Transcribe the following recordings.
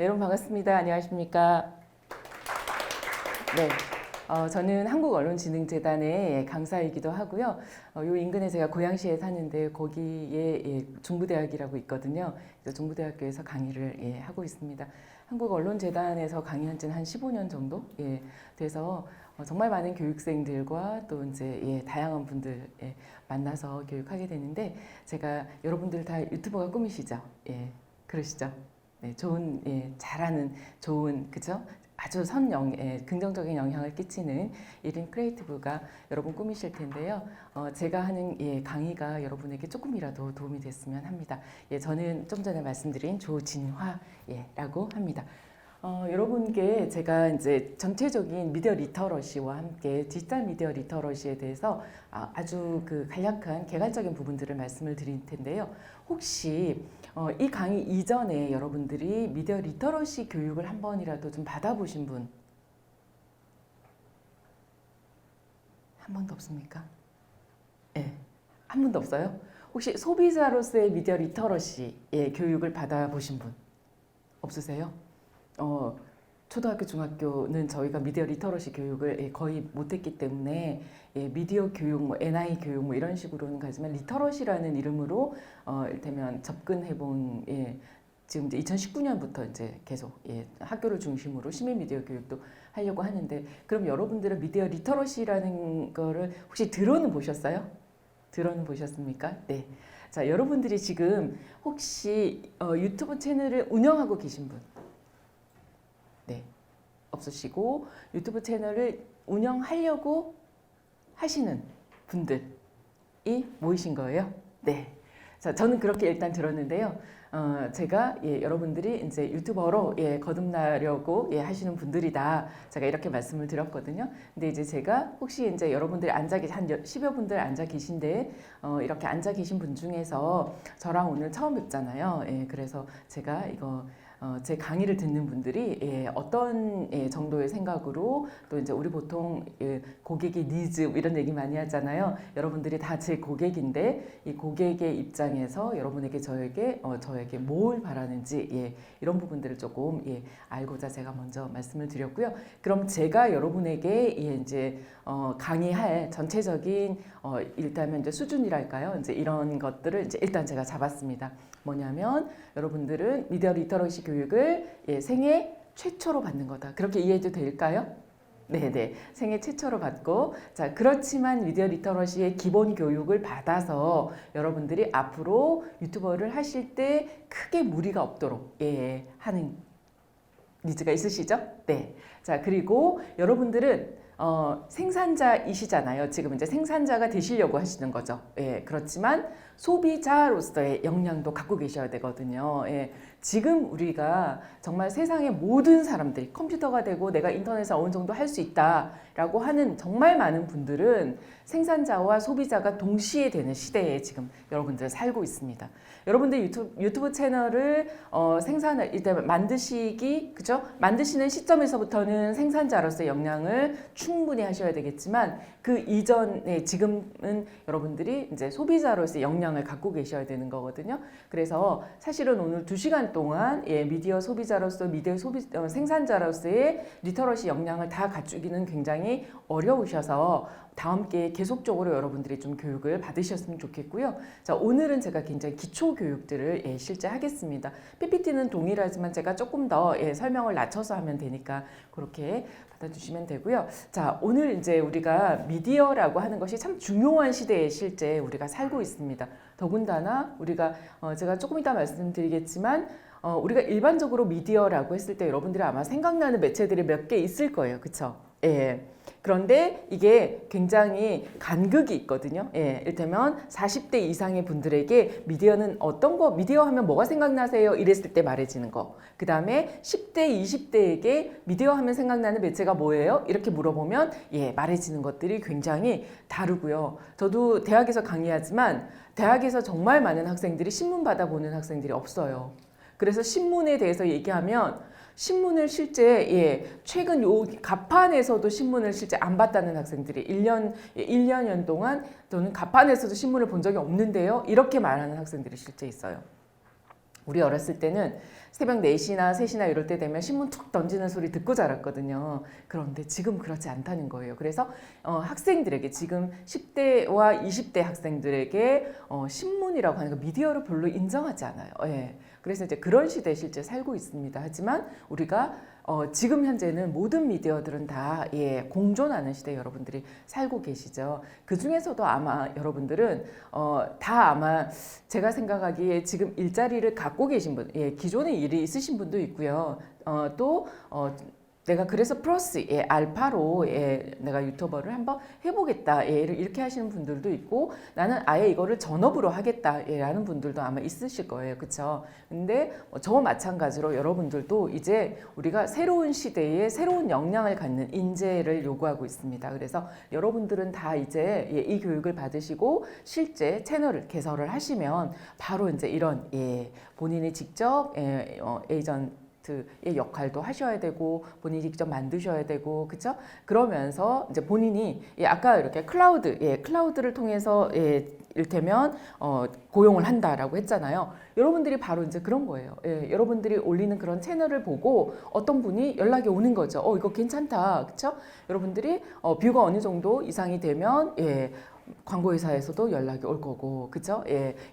네, 여러분 반갑습니다. 안녕하십니까? 네, 저는 한국언론진흥재단의 강사이기도 하고요. 요 인근에 제가 고양시에 사는데 거기에 중부대학이라고 있거든요. 그래서 중부대학교에서 강의를 하고 있습니다. 한국언론재단에서 강의한 지는 한 15년 정도 돼서 정말 많은 교육생들과 또 이제 다양한 분들 만나서 교육하게 되는데 제가 여러분들 다 유튜버가 꿈이시죠? 그러시죠? 네, 좋은 잘하는 좋은 그죠? 아주 긍정적인 영향을 끼치는 1인 크리에이티브가 여러분 꿈이실 텐데요. 제가 하는 강의가 여러분에게 조금이라도 도움이 됐으면 합니다. 저는 좀 전에 말씀드린 조진화라고 합니다. 여러분께 제가 이제 전체적인 미디어 리터러시와 함께 디지털 미디어 리터러시에 대해서 아주 그 간략한 개괄적인 부분들을 말씀을 드릴 텐데요. 혹시 이 강의 이전에 여러분들이 미디어 리터러시 교육을 한 번이라도 좀 받아보신 분? 한 번도 없습니까? 네, 한 번도 없어요? 혹시 소비자로서의 미디어 리터러시 교육을 받아보신 분? 없으세요? 초등학교, 중학교는 저희가 미디어 리터러시 교육을 거의 못했기 때문에 미디어 교육, 뭐 NI 교육 뭐 이런 식으로는 가지만 리터러시라는 이름으로 이를테면 접근해본 지금 이제 2019년부터 이제 계속 학교를 중심으로 시민 미디어 교육도 하려고 하는데 그럼 여러분들은 미디어 리터러시라는 거를 혹시 들어는 보셨어요? 들어는 보셨습니까? 네. 자, 여러분들이 지금 혹시 유튜브 채널을 운영하고 계신 분? 네, 없으시고 유튜브 채널을 운영하려고 하시는 분들이 모이신 거예요. 네, 자 저는 그렇게 일단 들었는데요. 제가 여러분들이 이제 유튜버로 거듭나려고 하시는 분들이다. 제가 이렇게 말씀을 드렸거든요. 근데 이제 제가 혹시 이제 여러분들이 한 10여 분들 앉아 계신데 이렇게 앉아 계신 분 중에서 저랑 오늘 처음 뵙잖아요. 그래서 제가 이거 제 강의를 듣는 분들이 어떤 정도의 생각으로 또 이제 우리 보통 고객의 니즈 이런 얘기 많이 하잖아요. 여러분들이 다 제 고객인데 이 고객의 입장에서 여러분에게 저에게 뭘 바라는지 이런 부분들을 조금 알고자 제가 먼저 말씀을 드렸고요. 그럼 제가 여러분에게 이제 강의할 전체적인 일단 이제 수준이랄까요? 이제 이런 것들을 이제 일단 제가 잡았습니다. 뭐냐면 여러분들은 미디어 리터러시 교육을 생애 최초로 받는 거다. 그렇게 이해해도 될까요? 네네. 생애 최초로 받고 자 그렇지만 미디어 리터러시의 기본 교육을 받아서 여러분들이 앞으로 유튜버를 하실 때 크게 무리가 없도록 하는 니즈가 있으시죠? 네. 자 그리고 여러분들은 생산자이시잖아요. 지금 이제 생산자가 되시려고 하시는 거죠. 그렇지만 소비자로서의 역량도 갖고 계셔야 되거든요. 지금 우리가 정말 세상의 모든 사람들이 컴퓨터가 되고 내가 인터넷을 어느 정도 할 수 있다라고 하는 정말 많은 분들은 생산자와 소비자가 동시에 되는 시대에 지금 여러분들 살고 있습니다. 여러분들 유튜브 채널을 일단 그죠? 만드시는 시점에서부터는 생산자로서의 역량을 충분히 하셔야 되겠지만 그 이전에 지금은 여러분들이 이제 소비자로서의 역량을 갖고 계셔야 되는 거거든요. 그래서 사실은 오늘 2시간 동안 미디어 소비자로서 생산자로서의 리터러시 역량을 다 갖추기는 굉장히 어려우셔서 다음 기회에 계속적으로 여러분들이 좀 교육을 받으셨으면 좋겠고요. 자, 오늘은 제가 굉장히 기초 교육들을 실제 하겠습니다. PPT는 동일하지만 제가 조금 더 설명을 낮춰서 하면 되니까 그렇게 받아주시면 되고요. 자, 오늘 이제 우리가 미디어라고 하는 것이 참 중요한 시대에 실제 우리가 살고 있습니다. 더군다나 우리가 제가 조금 이따 말씀드리겠지만 우리가 일반적으로 미디어라고 했을 때 여러분들이 아마 생각나는 매체들이 몇 개 있을 거예요. 그쵸? 그런데 이게 굉장히 간극이 있거든요. 이를테면 40대 이상의 분들에게 미디어는 미디어 하면 뭐가 생각나세요? 이랬을 때 말해지는 거. 그 다음에 10대, 20대에게 미디어 하면 생각나는 매체가 뭐예요? 이렇게 물어보면 말해지는 것들이 굉장히 다르고요. 저도 대학에서 강의하지만 대학에서 정말 많은 학생들이 신문 받아보는 학생들이 없어요. 그래서 신문에 대해서 얘기하면 신문을 실제 최근 요 가판에서도 신문을 실제 안 봤다는 학생들이 1년 동안 저는 가판에서도 신문을 본 적이 없는데요. 이렇게 말하는 학생들이 실제 있어요. 우리 어렸을 때는 새벽 4시나 3시나 이럴 때 되면 신문 툭 던지는 소리 듣고 자랐거든요. 그런데 지금 그렇지 않다는 거예요. 그래서 학생들에게 지금 10대와 20대 학생들에게 신문이라고 하는 거 미디어를 별로 인정하지 않아요. 예. 그래서 이제 그런 시대에 실제 살고 있습니다. 하지만 우리가 지금 현재는 모든 미디어들은 다 공존하는 시대에 여러분들이 살고 계시죠. 그 중에서도 아마 여러분들은 다 아마 제가 생각하기에 지금 일자리를 갖고 계신 분, 기존에 일이 있으신 분도 있고요. 또 내가 그래서 플러스 알파로 내가 유튜버를 한번 해보겠다 이렇게 하시는 분들도 있고, 나는 아예 이거를 전업으로 하겠다라는 분들도 아마 있으실 거예요. 그렇죠? 근데 저 마찬가지로 여러분들도 이제 우리가 새로운 시대에 새로운 역량을 갖는 인재를 요구하고 있습니다. 그래서 여러분들은 다 이제 이 교육을 받으시고 실제 채널을 개설을 하시면 바로 이제 이런 본인이 직접 에이전트 의 역할도 하셔야 되고 본인이 직접 만드셔야 되고, 그렇죠? 그러면서 이제 본인이 아까 이렇게 클라우드를 통해서 이를테면 고용을 한다라고 했잖아요. 여러분들이 바로 이제 그런 거예요. 여러분들이 올리는 그런 채널을 보고 어떤 분이 연락이 오는 거죠. 이거 괜찮다, 그렇죠? 여러분들이 뷰가 어느 정도 이상이 되면 광고회사에서도 연락이 올 거고, 그죠?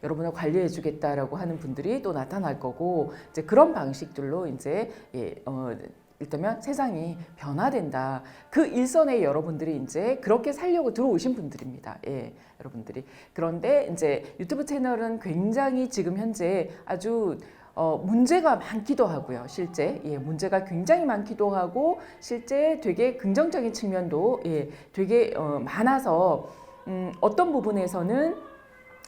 여러분을 관리해 주겠다라고 하는 분들이 또 나타날 거고, 이제 그런 방식들로 이제 일단은 세상이 변화된다. 그 일선에 여러분들이 이제 그렇게 살려고 들어오신 분들입니다. 여러분들이. 그런데 이제 유튜브 채널은 굉장히 지금 현재 아주 문제가 많기도 하고요. 실제 문제가 굉장히 많기도 하고, 실제 되게 긍정적인 측면도 되게 많아서 어떤 부분에서는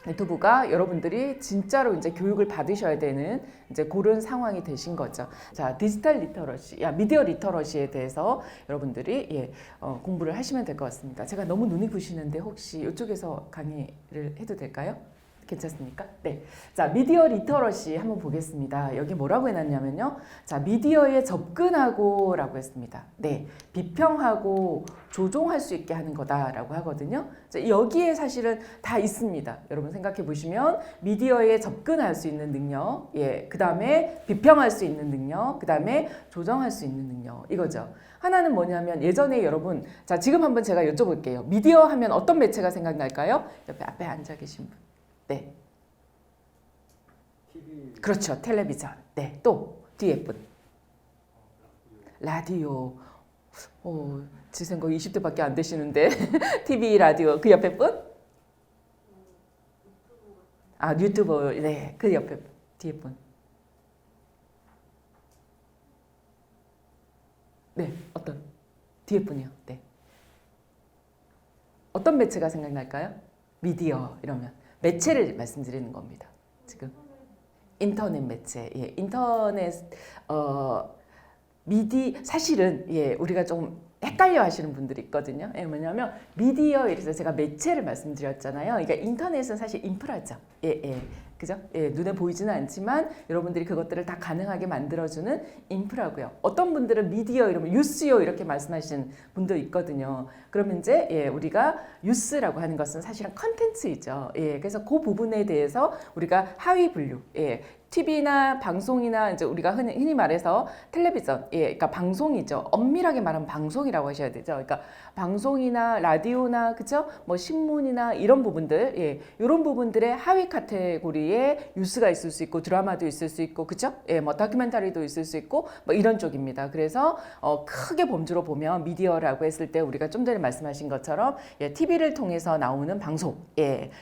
유튜브가 여러분들이 진짜로 이제 교육을 받으셔야 되는 이제 그런 상황이 되신 거죠. 자, 디지털 리터러시, 미디어 리터러시에 대해서 여러분들이 공부를 하시면 될 것 같습니다. 제가 너무 눈이 부시는데 혹시 이쪽에서 강의를 해도 될까요? 괜찮습니까? 네. 자, 미디어 리터러시 한번 보겠습니다. 여기 뭐라고 해놨냐면요. 자, 미디어에 접근하고 라고 했습니다. 네. 비평하고 조종할 수 있게 하는 거다라고 하거든요. 자, 여기에 사실은 다 있습니다. 여러분 생각해 보시면 미디어에 접근할 수 있는 능력, 그 다음에 비평할 수 있는 능력, 그 다음에 조정할 수 있는 능력, 이거죠. 하나는 뭐냐면 예전에 여러분, 자, 지금 한번 제가 여쭤볼게요. 미디어 하면 어떤 매체가 생각날까요? 옆에 앞에 앉아 계신 분. 네. TV. 그렇죠. 텔레비전. 네. 또 뒤에 분. 라디오. 제 생각 20대밖에 안 되시는데 TV, 라디오. 그 옆에 분? 유튜버. 네. 그 옆에 뒤에 분. 네. 어떤? 뒤에 분이요. 네. 어떤 매체가 생각날까요? 미디어 이러면. 매체를 말씀드리는 겁니다. 지금 인터넷 매체, 인터넷 사실은 우리가 좀 헷갈려 하시는 분들이 있거든요. 뭐냐면 미디어, 이래서 제가 매체를 말씀드렸잖아요. 그러니까 인터넷은 사실 인프라죠. 그죠? 눈에 보이지는 않지만 여러분들이 그것들을 다 가능하게 만들어주는 인프라고요. 어떤 분들은 미디어 이러면 뉴스요 이렇게 말씀하시는 분도 있거든요. 그러면 이제 우리가 뉴스라고 하는 것은 사실은 컨텐츠이죠. 그래서 그 부분에 대해서 우리가 하위 분류, TV나 방송이나 이제 우리가 흔히 말해서 텔레비전, 그러니까 방송이죠. 엄밀하게 말하면 방송이라고 하셔야 되죠. 그러니까 방송이나 라디오나 그죠? 뭐 신문이나 이런 부분들, 이런 부분들의 하위 카테고리에 뉴스가 있을 수 있고 드라마도 있을 수 있고 그죠? 뭐 다큐멘터리도 있을 수 있고 뭐 이런 쪽입니다. 그래서 크게 범주로 보면 미디어라고 했을 때 우리가 좀 전에 말씀하신 것처럼 TV를 통해서 나오는 방송,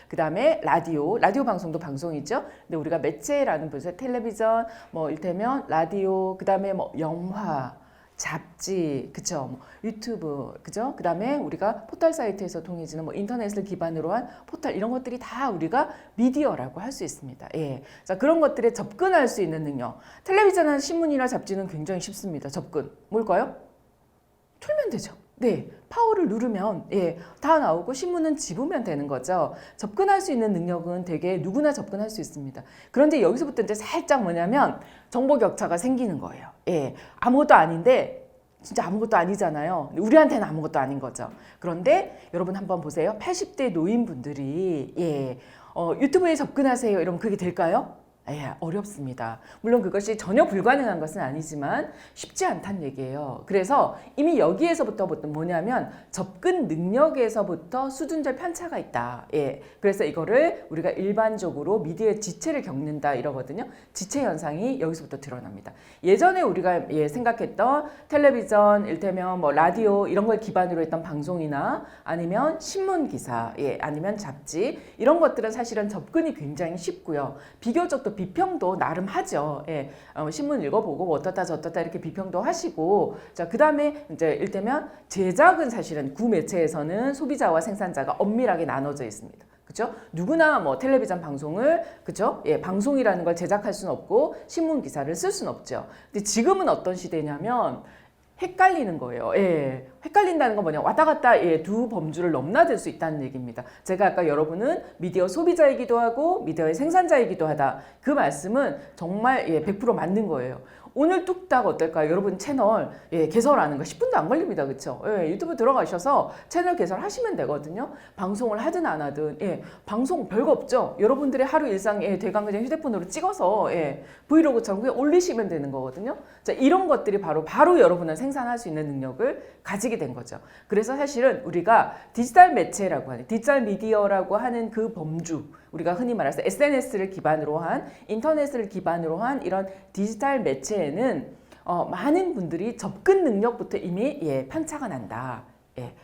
그다음에 라디오 방송도 방송이죠. 근데 우리가 매체라는 그래서 텔레비전, 뭐 일테면 라디오, 그다음에 뭐 영화, 잡지, 그쵸? 뭐 유튜브, 그죠? 그다음에 우리가 포털 사이트에서 통해지는 뭐 인터넷을 기반으로 한 포털 이런 것들이 다 우리가 미디어라고 할 수 있습니다. 자, 그런 것들에 접근할 수 있는 능력. 텔레비전이나 신문이나 잡지는 굉장히 쉽습니다. 접근. 뭘까요? 틀면 되죠. 네, 파워를 누르면 다 나오고 신문은 집으면 되는 거죠. 접근할 수 있는 능력은 되게 누구나 접근할 수 있습니다. 그런데 여기서부터 이제 살짝 뭐냐면 정보 격차가 생기는 거예요. 아무것도 아닌데 진짜 아무것도 아니잖아요. 우리한테는 아무것도 아닌 거죠. 그런데 여러분 한번 보세요. 80대 노인분들이 유튜브에 접근하세요. 이러면 그게 될까요? 어렵습니다. 물론 그것이 전혀 불가능한 것은 아니지만 쉽지 않다는 얘기예요. 그래서 이미 여기에서부터 뭐냐면 접근 능력에서부터 수준적 편차가 있다. 그래서 이거를 우리가 일반적으로 미디어의 지체를 겪는다 이러거든요. 지체 현상이 여기서부터 드러납니다. 예전에 우리가 생각했던 텔레비전, 일테면 뭐 라디오 이런 걸 기반으로 했던 방송이나 아니면 신문 기사, 아니면 잡지 이런 것들은 사실은 접근이 굉장히 쉽고요. 비교적 또 비평도 나름 하죠. 신문 읽어보고 뭐 어떻다 저떻다 이렇게 비평도 하시고, 자 그다음에 이제 일테면 제작은 사실은 구매체에서는 소비자와 생산자가 엄밀하게 나눠져 있습니다. 그렇죠? 누구나 뭐 텔레비전 방송을 그렇죠? 방송이라는 걸 제작할 수는 없고 신문 기사를 쓸 수는 없죠. 근데 지금은 어떤 시대냐면 헷갈리는 거예요. 헷갈린다는 건 뭐냐, 왔다 갔다 두 범주를 넘나들 수 있다는 얘기입니다. 제가 아까 여러분은 미디어 소비자이기도 하고 미디어의 생산자이기도 하다, 그 말씀은 정말 100% 맞는 거예요. 오늘 뚝딱 어떨까요? 여러분 채널 개설하는 거 10분도 안 걸립니다. 그렇죠? 유튜브 들어가셔서 채널 개설하시면 되거든요. 방송을 하든 안 하든 방송 별거 없죠. 여러분들의 하루 일상 대강그냥 휴대폰으로 찍어서 브이로그처럼 그냥 올리시면 되는 거거든요. 자, 이런 것들이 바로 여러분은 생산할 수 있는 능력을 가지게 된 거죠. 그래서 사실은 우리가 디지털 매체라고 하는, 디지털 미디어라고 하는 그 범주, 우리가 흔히 말해서 SNS를 기반으로 한, 인터넷을 기반으로 한 이런 디지털 매체에는 많은 분들이 접근 능력부터 이미 편차가 난다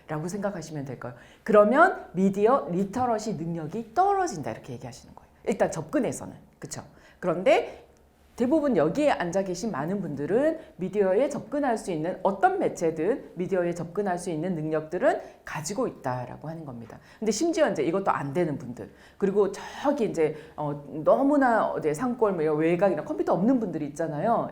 라고 생각하시면 될 거예요. 그러면 미디어 리터러시 능력이 떨어진다 이렇게 얘기하시는 거예요. 일단 접근에서는. 그렇죠? 그런데 대부분 여기에 앉아 계신 많은 분들은 미디어에 접근할 수 있는, 어떤 매체든 미디어에 접근할 수 있는 능력들은 가지고 있다라고 하는 겁니다. 근데 심지어 이제 이것도 안 되는 분들, 그리고 저기 이제 너무나 산골 외곽이나 컴퓨터 없는 분들이 있잖아요.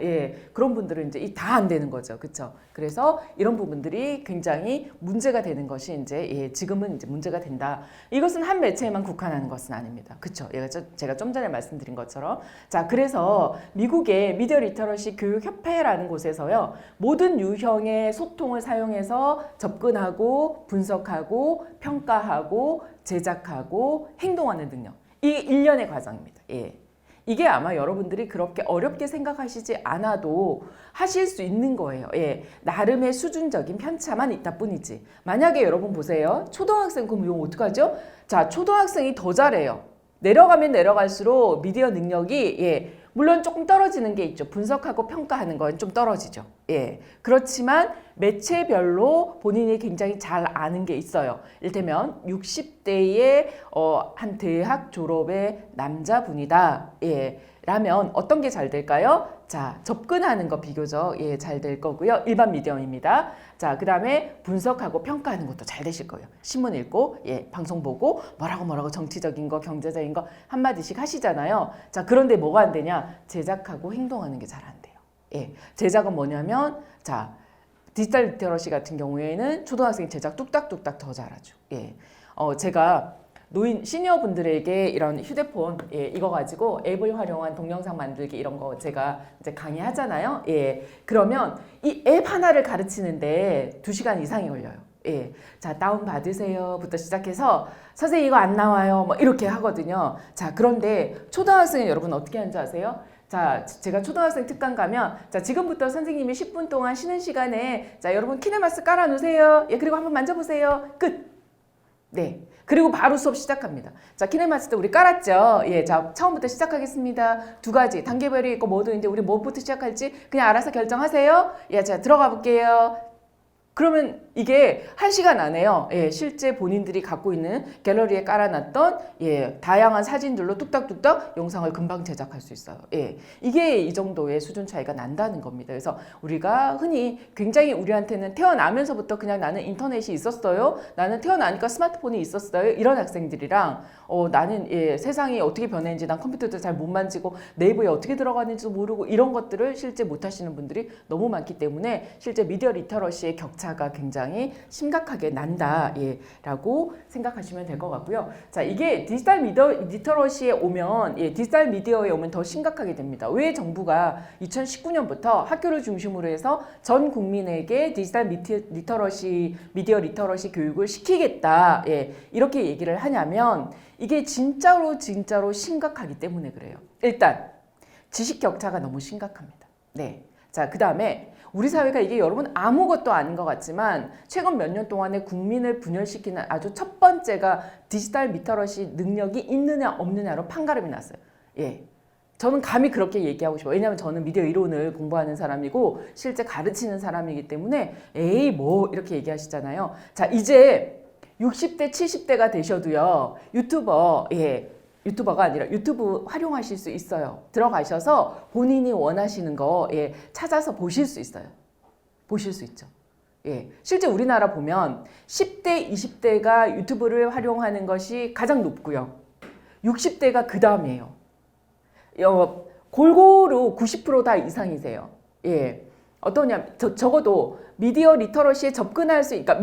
그런 분들은 이제 다 안 되는 거죠. 그렇죠? 그래서 이런 부분들이 굉장히 문제가 되는 것이 이제 지금은 이제 문제가 된다. 이것은 한 매체에만 국한하는 것은 아닙니다. 그렇죠? 제가 좀 전에 말씀드린 것처럼, 자 그래서 미국의 미디어 리터러시 교육협회라는 곳에서요, 모든 유형의 소통을 사용해서 접근하고 분석하고 평가하고 제작하고 행동하는 능력, 이게 1년의 과정입니다. 이게 아마 여러분들이 그렇게 어렵게 생각하시지 않아도 하실 수 있는 거예요. 나름의 수준적인 편차만 있다 뿐이지. 만약에 여러분 보세요. 초등학생, 그럼 이거 어떡하죠? 자, 초등학생이 더 잘해요. 내려가면 내려갈수록 미디어 능력이 물론 조금 떨어지는 게 있죠. 분석하고 평가하는 건 좀 떨어지죠. 그렇지만 매체별로 본인이 굉장히 잘 아는 게 있어요. 이를테면 60대의 한 대학 졸업의 남자분이다. 라면 어떤 게 잘 될까요? 자, 접근하는 거 비교적 잘 될 거고요. 일반 미디엄입니다. 자, 그 다음에 분석하고 평가하는 것도 잘 되실 거예요. 신문 읽고 방송 보고 뭐라고 정치적인 거, 경제적인 거 한마디씩 하시잖아요. 자, 그런데 뭐가 안 되냐? 제작하고 행동하는 게 잘 안 돼요. 제작은 뭐냐면, 자, 디지털 리터러시 같은 경우에는 초등학생 제작 뚝딱뚝딱 더 잘하죠. 제가 노인 시니어분들에게 이런 휴대폰 이거 가지고 앱을 활용한 동영상 만들기 이런 거 제가 이제 강의하잖아요. 그러면 이 앱 하나를 가르치는데 2시간 이상이 걸려요. 자, 다운 받으세요부터 시작해서 선생님 이거 안 나와요 뭐 이렇게 하거든요. 자, 그런데 초등학생은 여러분 어떻게 하는지 아세요? 자, 제가 초등학생 특강 가면, 자, 지금부터 선생님이 10분 동안 쉬는 시간에, 자, 여러분 키네마스 깔아 놓으세요. 그리고 한번 만져보세요. 끝. 그리고 바로 수업 시작합니다. 자, 키네마스도 우리 깔았죠. 자, 처음부터 시작하겠습니다. 2가지 단계별이 있고 뭐든 이제 우리 뭐부터 시작할지 그냥 알아서 결정하세요. 자, 들어가 볼게요. 그러면 이게 1시간 안에요. 실제 본인들이 갖고 있는 갤러리에 깔아놨던 다양한 사진들로 뚝딱뚝딱 영상을 금방 제작할 수 있어요. 이게 이 정도의 수준 차이가 난다는 겁니다. 그래서 우리가 흔히 굉장히 우리한테는 태어나면서부터 그냥 나는 인터넷이 있었어요. 나는 태어나니까 스마트폰이 있었어요. 이런 학생들이랑 나는 세상이 어떻게 변했는지, 난 컴퓨터도 잘 못 만지고 네이버에 어떻게 들어가는지도 모르고 이런 것들을 실제 못 하시는 분들이 너무 많기 때문에 실제 미디어 리터러시의 격차가 굉장히 심각하게 난다 라고 생각하시면 될 것 같고요. 자, 이게 디지털 미디어 리터러시에 오면 디지털 미디어에 오면 더 심각하게 됩니다. 왜 정부가 2019년부터 학교를 중심으로 해서 전 국민에게 디지털 미디어 리터러시 교육을 시키겠다 이렇게 얘기를 하냐면 이게 진짜로 심각하기 때문에 그래요. 일단 지식 격차가 너무 심각합니다. 네. 자, 그 다음에 우리 사회가 이게 여러분 아무것도 아닌 것 같지만 최근 몇 년 동안에 국민을 분열시키는 아주 첫 번째가 디지털 리터러시 능력이 있느냐 없느냐로 판가름이 났어요. 예. 저는 감히 그렇게 얘기하고 싶어요. 왜냐하면 저는 미디어 이론을 공부하는 사람이고 실제 가르치는 사람이기 때문에 에이 뭐 이렇게 얘기하시잖아요. 자, 이제 60대 70대가 되셔도요. 유튜버가 아니라 유튜브 활용하실 수 있어요. 들어가셔서 본인이 원하시는 거 찾아서 보실 수 있어요. 보실 수 있죠. 예, 실제 우리나라 보면 10대, 20대가 유튜브를 활용하는 것이 가장 높고요. 60대가 그 다음이에요. 골고루 90% 이상이세요. 예, 어떠냐? 적어도 미디어 리터러시에 그러니까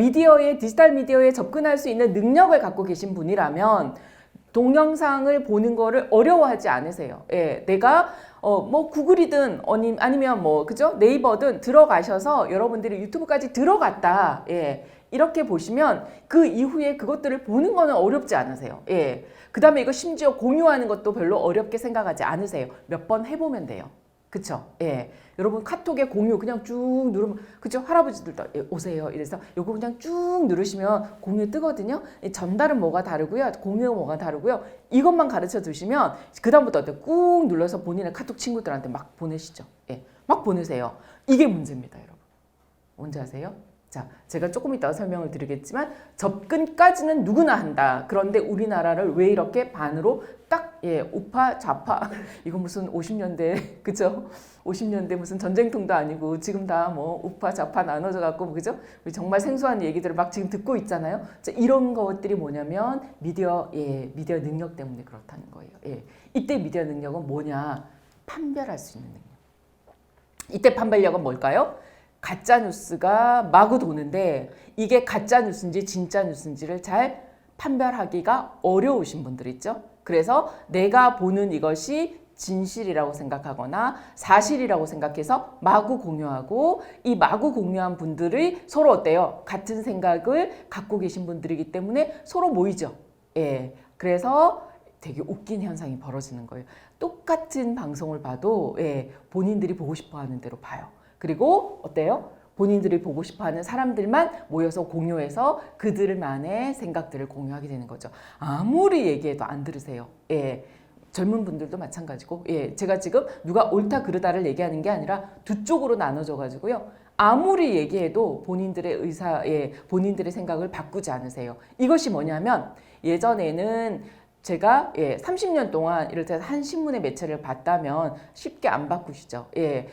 디지털 미디어에 접근할 수 있는 능력을 갖고 계신 분이라면 동영상을 보는 거를 어려워하지 않으세요. 예, 내가 뭐 구글이든 아니면 뭐 그죠? 네이버든 들어가셔서 여러분들이 유튜브까지 들어갔다. 예. 이렇게 보시면 그 이후에 그것들을 보는 거는 어렵지 않으세요. 예. 그다음에 이거 심지어 공유하는 것도 별로 어렵게 생각하지 않으세요. 몇 번 해보면 돼요. 그쵸? 예. 여러분 카톡에 공유 그냥 쭉 누르면 그죠? 할아버지들도 오세요. 이래서 요거 그냥 쭉 누르시면 공유 뜨거든요. 전달은 뭐가 다르고요. 공유가 뭐가 다르고요. 이것만 가르쳐 두시면 그다음부터 꾹 눌러서 본인의 카톡 친구들한테 막 보내시죠. 예. 막 보내세요. 이게 문제입니다, 여러분. 뭔지 아세요? 자, 제가 조금 이따가 설명을 드리겠지만 접근까지는 누구나 한다. 그런데 우리나라를 왜 이렇게 반으로 딱 우파 좌파 이거 무슨 50년대 그죠? 50년대 무슨 전쟁통도 아니고 지금 다 뭐 우파 좌파 나눠져 갖고 그죠? 정말 생소한 얘기들을 막 지금 듣고 있잖아요. 자, 이런 것들이 뭐냐면 미디어 능력 때문에 그렇다는 거예요. 예. 이때 미디어 능력은 뭐냐? 판별할 수 있는 능력. 이때 판별력은 뭘까요? 가짜 뉴스가 마구 도는데 이게 가짜 뉴스인지 진짜 뉴스인지를 잘 판별하기가 어려우신 분들 있죠. 그래서 내가 보는 이것이 진실이라고 생각하거나 사실이라고 생각해서 마구 공유하고 이 마구 공유한 분들이 서로 어때요? 같은 생각을 갖고 계신 분들이기 때문에 서로 모이죠. 예. 그래서 되게 웃긴 현상이 벌어지는 거예요. 똑같은 방송을 봐도 본인들이 보고 싶어 하는 대로 봐요. 그리고 어때요? 본인들이 보고 싶어하는 사람들만 모여서 공유해서 그들만의 생각들을 공유하게 되는 거죠. 아무리 얘기해도 안 들으세요. 예, 젊은 분들도 마찬가지고 제가 지금 누가 옳다 그르다를 얘기하는 게 아니라 두 쪽으로 나눠져 가지고요. 아무리 얘기해도 본인들의 본인들의 생각을 바꾸지 않으세요. 이것이 뭐냐면 예전에는 제가 30년 동안 이를테서 한 신문의 매체를 봤다면 쉽게 안 바꾸시죠.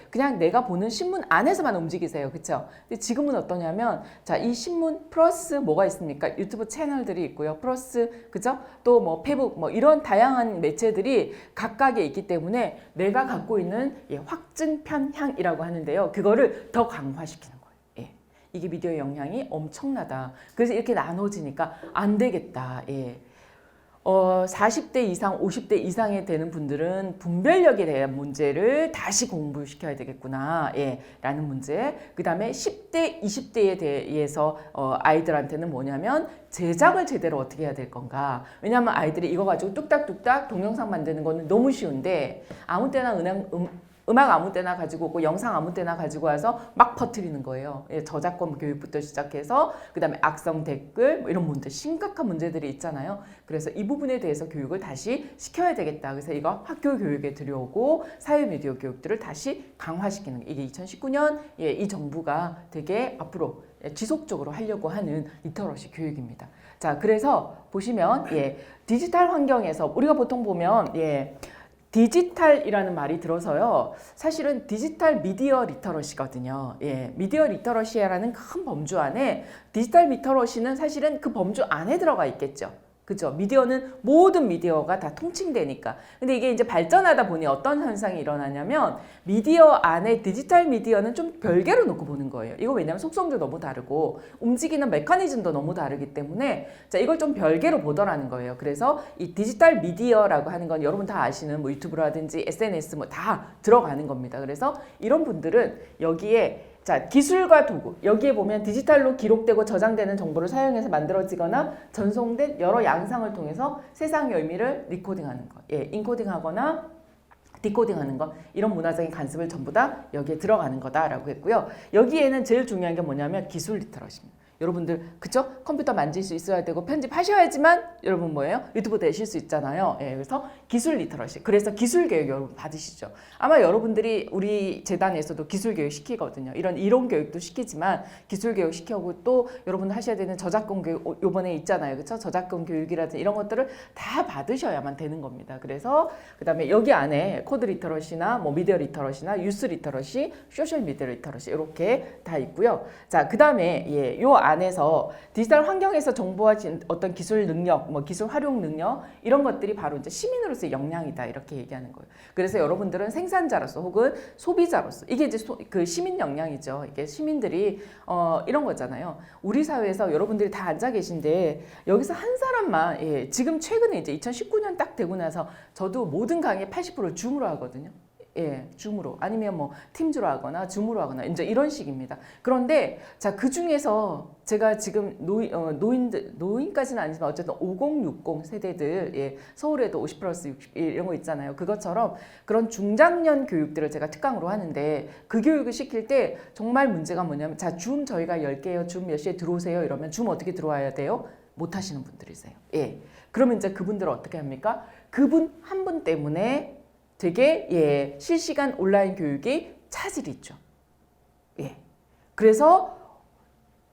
그냥 내가 보는 신문 안에서만 움직이세요. 그렇죠? 근데 지금은 어떠냐면 자, 이 신문 플러스 뭐가 있습니까? 유튜브 채널들이 있고요. 플러스 그죠? 또 뭐 페북 뭐 이런 다양한 매체들이 각각에 있기 때문에 내가 갖고 있는 확증 편향이라고 하는데요. 그거를 더 강화시키는 거예요. 이게 미디어의 영향이 엄청나다. 그래서 이렇게 나눠지니까 안 되겠다. 40대 이상, 50대 이상이 되는 분들은 분별력에 대한 문제를 다시 공부시켜야 되겠구나, 라는 문제. 그 다음에 10대, 20대에 대해서 아이들한테는 뭐냐면 제작을 제대로 어떻게 해야 될 건가. 왜냐하면 아이들이 이거 가지고 뚝딱뚝딱 동영상 만드는 거는 너무 쉬운데 아무 때나 음악 아무 때나 가지고 오고 영상 아무 때나 가지고 와서 막 퍼뜨리는 거예요. 저작권 교육부터 시작해서 그 다음에 악성 댓글 뭐 이런 문제, 심각한 문제들이 있잖아요. 그래서 이 부분에 대해서 교육을 다시 시켜야 되겠다. 그래서 이거 학교 교육에 들여오고 사회미디어 교육들을 다시 강화시키는 이게 2019년 이 정부가 되게 앞으로 지속적으로 하려고 하는 리터러시 교육입니다. 자, 그래서 보시면 디지털 환경에서 우리가 보통 보면 디지털이라는 말이 들어서요. 사실은 디지털 미디어 리터러시거든요. 미디어 리터러시라는 큰 범주 안에 디지털 리터러시는 사실은 그 범주 안에 들어가 있겠죠. 그죠? 미디어는 모든 미디어가 다 통칭되니까. 근데 이게 이제 발전하다 보니 어떤 현상이 일어나냐면 미디어 안에 디지털 미디어는 좀 별개로 놓고 보는 거예요. 이거 왜냐면 속성도 너무 다르고 움직이는 메커니즘도 너무 다르기 때문에 자, 이걸 좀 별개로 보더라는 거예요. 그래서 이 디지털 미디어라고 하는 건 여러분 다 아시는 뭐 유튜브라든지 SNS 뭐 다 들어가는 겁니다. 그래서 이런 분들은 여기에 자, 기술과 도구. 여기에 보면 디지털로 기록되고 저장되는 정보를 사용해서 만들어지거나 전송된 여러 양상을 통해서 세상의 의미를 리코딩하는 것. 인코딩하거나 디코딩하는 것, 이런 문화적인 관습을 전부 다 여기에 들어가는 거다라고 했고요. 여기에는 제일 중요한 게 뭐냐면 기술 리터러시입니다. 여러분들 그쵸? 컴퓨터 만질 수 있어야 되고 편집하셔야지만 여러분 뭐예요? 유튜브 되실 수 있잖아요. 예, 그래서 기술 리터러시. 그래서 기술 교육 여러분 받으시죠. 아마 여러분들이 우리 재단에서도 기술 교육 시키거든요. 이런 이론 교육도 시키지만 기술 교육 시키고 또 여러분들 하셔야 되는 저작권 교육 요번에 있잖아요. 그쵸? 저작권 교육이라든지 이런 것들을 다 받으셔야만 되는 겁니다. 그래서 그다음에 여기 안에 코드 리터러시나 뭐 미디어 리터러시나 뉴스 리터러시, 소셜 미디어 리터러시 이렇게 다 있고요. 자, 그다음에 예, 요 안에서 디지털 환경에서 정보화진 어떤 기술 능력, 뭐 기술 활용 능력 이런 것들이 바로 이제 시민으로서의 역량이다 이렇게 얘기하는 거예요. 그래서 여러분들은 생산자로서 혹은 소비자로서 이게 이제 그 시민 역량이죠. 이게 시민들이 이런 거잖아요. 우리 사회에서 여러분들이 다 앉아 계신데 여기서 한 사람만 예, 지금 최근에 이제 2019년 딱 되고 나서 저도 모든 강의 80%를 줌으로 하거든요. 예, 줌으로 아니면 뭐 팀즈로 하거나 줌으로 하거나 이제 이런 식입니다. 그런데 자, 그 중에서 제가 지금 노인까지는 아니지만 어쨌든 5060 세대들 예, 서울에도 50+60 이런 거 있잖아요. 그것처럼 그런 중장년 교육들을 제가 특강으로 하는데 그 교육을 시킬 때 정말 문제가 뭐냐면 자, 줌 저희가 10개요. 줌 몇 시에 들어오세요. 이러면 줌 어떻게 들어와야 돼요? 못 하시는 분들이세요. 예. 그러면 이제 그분들은 어떻게 합니까? 그분 한 분 때문에 되게 예, 실시간 온라인 교육이 차질이 있죠. 예. 그래서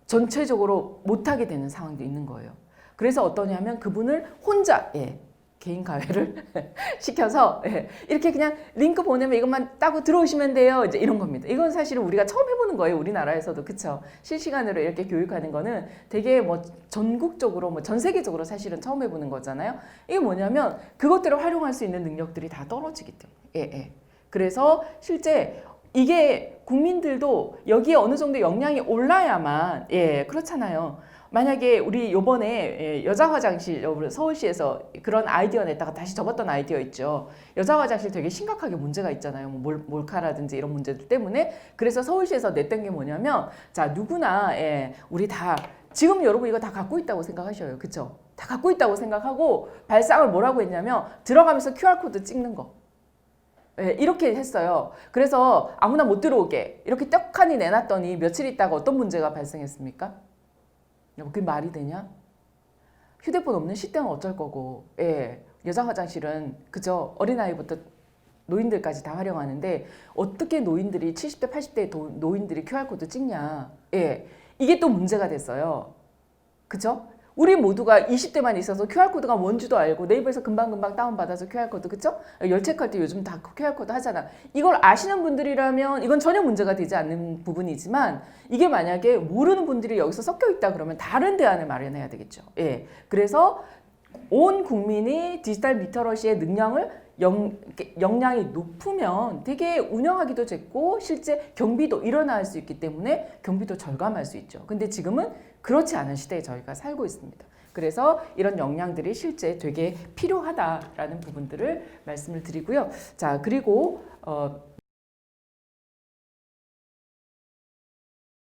전체적으로 못하게 되는 상황도 있는 거예요. 그래서 어떠냐면 그분을 혼자 예, 개인 가회를 시켜서 예, 이렇게 그냥 링크 보내면 이것만 따고 들어오시면 돼요. 이제 이런 겁니다. 이건 사실은 우리가 처음 해보는 거예요. 우리나라에서도 그쵸? 실시간으로 이렇게 교육하는 거는 되게 뭐 전국적으로 뭐 전 세계적으로 사실은 처음 해보는 거잖아요. 이게 뭐냐면 그것들을 활용할 수 있는 능력들이 다 떨어지기 때문에. 예, 예. 그래서 실제 이게 국민들도 여기에 어느 정도 역량이 올라야만 예, 그렇잖아요. 만약에 우리 요번에 여자 화장실 서울시에서 그런 아이디어 냈다가 다시 접었던 아이디어 있죠. 여자 화장실 되게 심각하게 문제가 있잖아요. 뭐 몰카라든지 이런 문제들 때문에. 그래서 서울시에서 냈던 게 뭐냐면 자, 누구나 예, 우리 다 지금 여러분 이거 다 갖고 있다고 생각하셔요. 그쵸? 다 갖고 있다고 생각하고 발상을 뭐라고 했냐면 들어가면서 QR코드 찍는 거. 예, 이렇게 했어요. 그래서 아무나 못 들어오게 이렇게 떡하니 내놨더니 며칠 있다가 어떤 문제가 발생했습니까? 그게 말이 되냐? 휴대폰 없는 시대는 어쩔 거고, 예, 여자 화장실은 그저 어린아이부터 노인들까지 다 활용하는데 어떻게 노인들이 70대, 80대 노인들이 QR코드 찍냐? 예, 이게 또 문제가 됐어요. 그죠? 우리 모두가 20대만 있어서 QR코드가 뭔지도 알고 네이버에서 금방금방 다운받아서 QR코드 그쵸? 열체크할 때 요즘 다 QR코드 하잖아. 이걸 아시는 분들이라면 이건 전혀 문제가 되지 않는 부분이지만 이게 만약에 모르는 분들이 여기서 섞여 있다 그러면 다른 대안을 마련해야 되겠죠. 예. 그래서 온 국민이 디지털 리터러시의 역량이 높으면 되게 운영하기도 좋고 실제 경비도 일어날 수 있기 때문에 경비도 절감할 수 있죠. 근데 지금은 그렇지 않은 시대에 저희가 살고 있습니다. 그래서 이런 역량들이 실제 되게 필요하다라는 부분들을 말씀을 드리고요. 자, 그리고